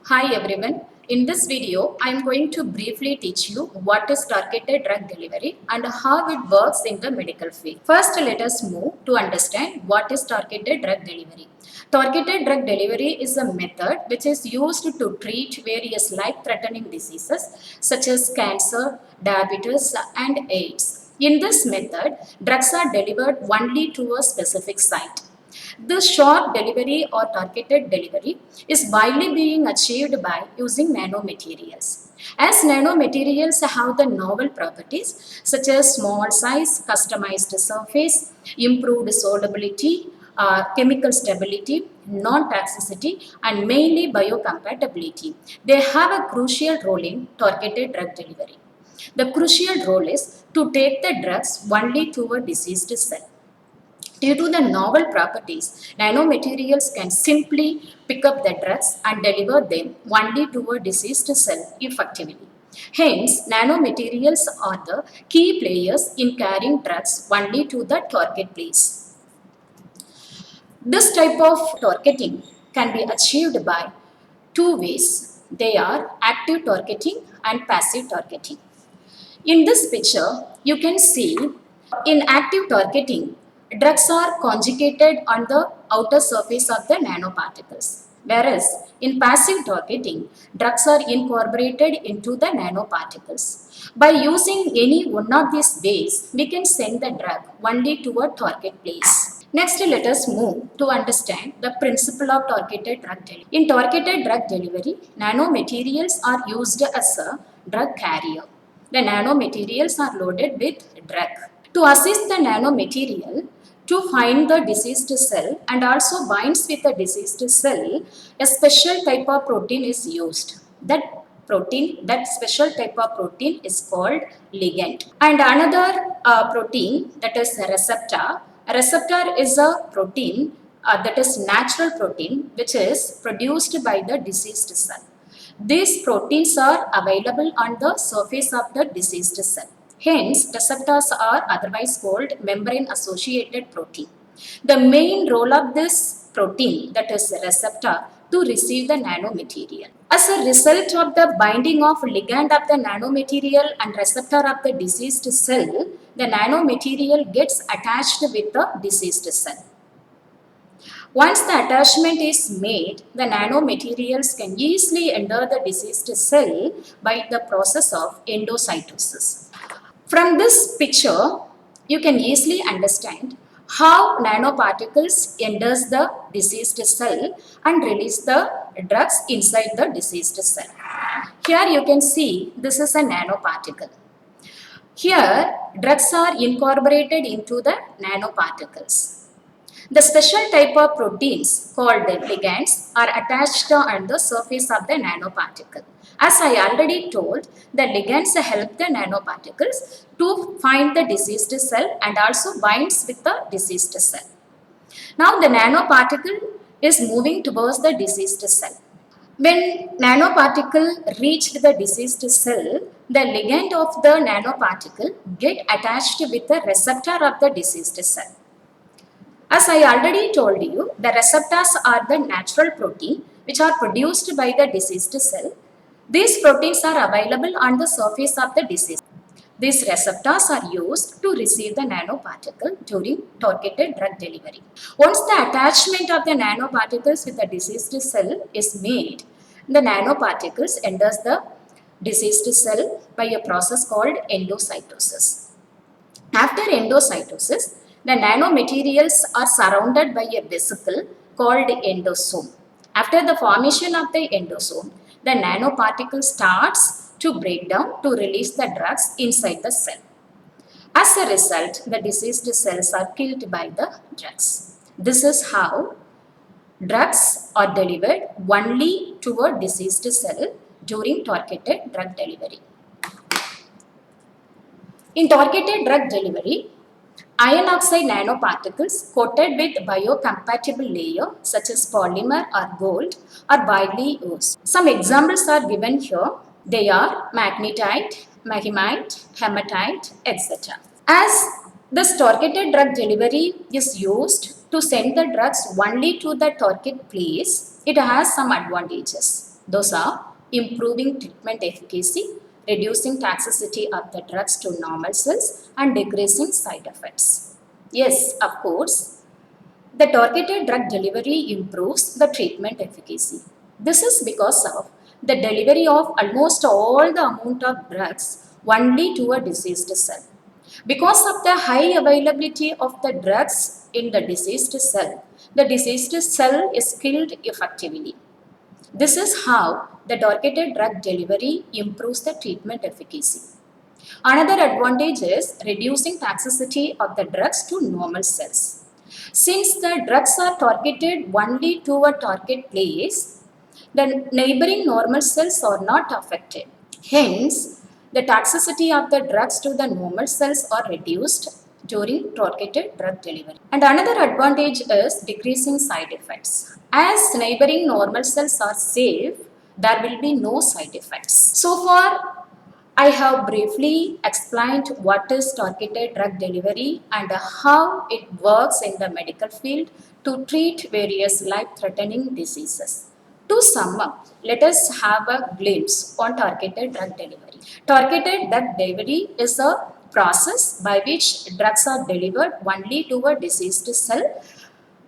Hi everyone. In this video, I am going to briefly teach you what is targeted drug delivery and how it works in the medical field. First, let us move to understand what is targeted drug delivery. Targeted drug delivery is a method which is used to treat various life-threatening diseases such as cancer, diabetes, and AIDS. In this method, drugs are delivered only to a specific site. This short delivery or targeted delivery is widely being achieved by using nanomaterials. As nanomaterials have the novel properties such as small size, customized surface, improved solubility, chemical stability, non-toxicity, and mainly biocompatibility, they have a crucial role in targeted drug delivery. The crucial role is to take the drugs only to a diseased cell. Due to the novel properties, nanomaterials can simply pick up the drugs and deliver them only to a diseased cell effectively. Hence, nanomaterials are the key players in carrying drugs only to the target place. This type of targeting can be achieved by two ways. They are active targeting and passive targeting. In this picture, you can see in active targeting, drugs are conjugated on the outer surface of the nanoparticles. Whereas in passive targeting, drugs are incorporated into the nanoparticles. By using any one of these ways, we can send the drug only to a target place. Next, let us move to understand the principle of targeted drug delivery. In targeted drug delivery, nanomaterials are used as a drug carrier. The nanomaterials are loaded with drug. To assist the nanomaterial to find the diseased cell and also binds with the diseased cell, a special type of protein is used. That special type of protein is called ligand. And another protein, that is a receptor. A receptor is a protein that is natural protein which is produced by the diseased cell. These proteins are available on the surface of the diseased cell. Hence, receptors are otherwise called membrane-associated protein. The main role of this protein, that is receptor, to receive the nanomaterial. As a result of the binding of ligand of the nanomaterial and receptor of the diseased cell, the nanomaterial gets attached with the diseased cell. Once the attachment is made, the nanomaterials can easily enter the diseased cell by the process of endocytosis. From this picture, you can easily understand how nanoparticles enters the diseased cell and release the drugs inside the diseased cell. Here you can see this is a nanoparticle. Here, drugs are incorporated into the nanoparticles. The special type of proteins called ligands are attached on the surface of the nanoparticle. As I already told, the ligands help the nanoparticles to find the diseased cell and also binds with the diseased cell. Now the nanoparticle is moving towards the diseased cell. When nanoparticle reached the diseased cell, the ligand of the nanoparticle get attached with the receptor of the diseased cell. As I already told you, the receptors are the natural protein which are produced by the diseased cell. These proteins are available on the surface of the disease. These receptors are used to receive the nanoparticle during targeted drug delivery. Once the attachment of the nanoparticles with the diseased cell is made, the nanoparticles enters the diseased cell by a process called endocytosis. After endocytosis, the nanomaterials are surrounded by a vesicle called endosome. After the formation of the endosome, the nanoparticle starts to break down to release the drugs inside the cell. As a result, the diseased cells are killed by the drugs. This is how drugs are delivered only to a diseased cell during targeted drug delivery. In targeted drug delivery, iron oxide nanoparticles coated with biocompatible layer such as polymer or gold are widely used. Some examples are given here. They are magnetite, meheimite, hematite, etc. As this targeted drug delivery is used to send the drugs only to the target place, it has some advantages. Those are improving treatment efficacy, reducing toxicity of the drugs to normal cells, and decreasing side effects. Yes, of course, the targeted drug delivery improves the treatment efficacy. This is because of the delivery of almost all the amount of drugs only to a diseased cell. Because of the high availability of the drugs in the diseased cell is killed effectively. This is how the targeted drug delivery improves the treatment efficacy. Another advantage is reducing toxicity of the drugs to normal cells. Since the drugs are targeted only to a target place, the neighboring normal cells are not affected. Hence, the toxicity of the drugs to the normal cells are reduced during targeted drug delivery. And another advantage is decreasing side effects. As neighboring normal cells are safe, there will be no side effects. So far, I have briefly explained what is targeted drug delivery and how it works in the medical field to treat various life-threatening diseases. To sum up, let us have a glimpse on targeted drug delivery. Targeted drug delivery is a process by which drugs are delivered only to a diseased cell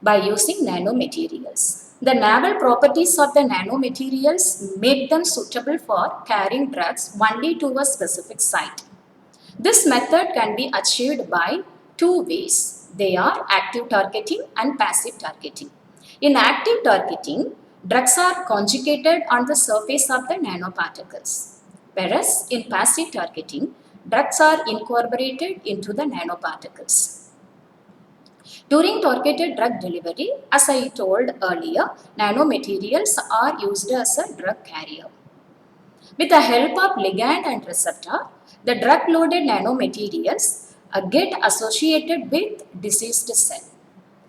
by using nanomaterials. The novel properties of the nanomaterials make them suitable for carrying drugs only to a specific site. This method can be achieved by two ways. They are active targeting and passive targeting. In active targeting, drugs are conjugated on the surface of the nanoparticles, whereas in passive targeting, drugs are incorporated into the nanoparticles. During targeted drug delivery, as I told earlier, nanomaterials are used as a drug carrier. With the help of ligand and receptor, the drug-loaded nanomaterials get associated with diseased cell.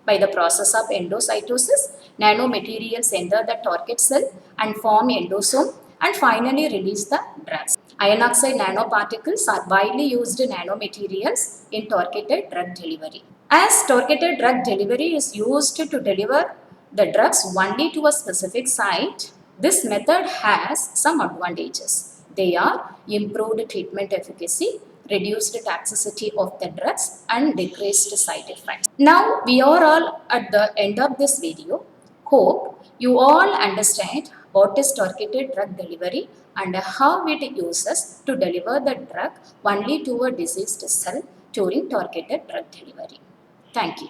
By the process of endocytosis, nanomaterials enter the target cell and form endosome and finally release the drugs. Iron oxide nanoparticles are widely used nanomaterials in targeted drug delivery. As targeted drug delivery is used to deliver the drugs only to a specific site, this method has some advantages. They are improved treatment efficacy, reduced toxicity of the drugs, and decreased side effects. Now we are all at the end of this video. Hope you all understand what is targeted drug delivery and how it uses to deliver the drug only to a diseased cell during targeted drug delivery. Thank you.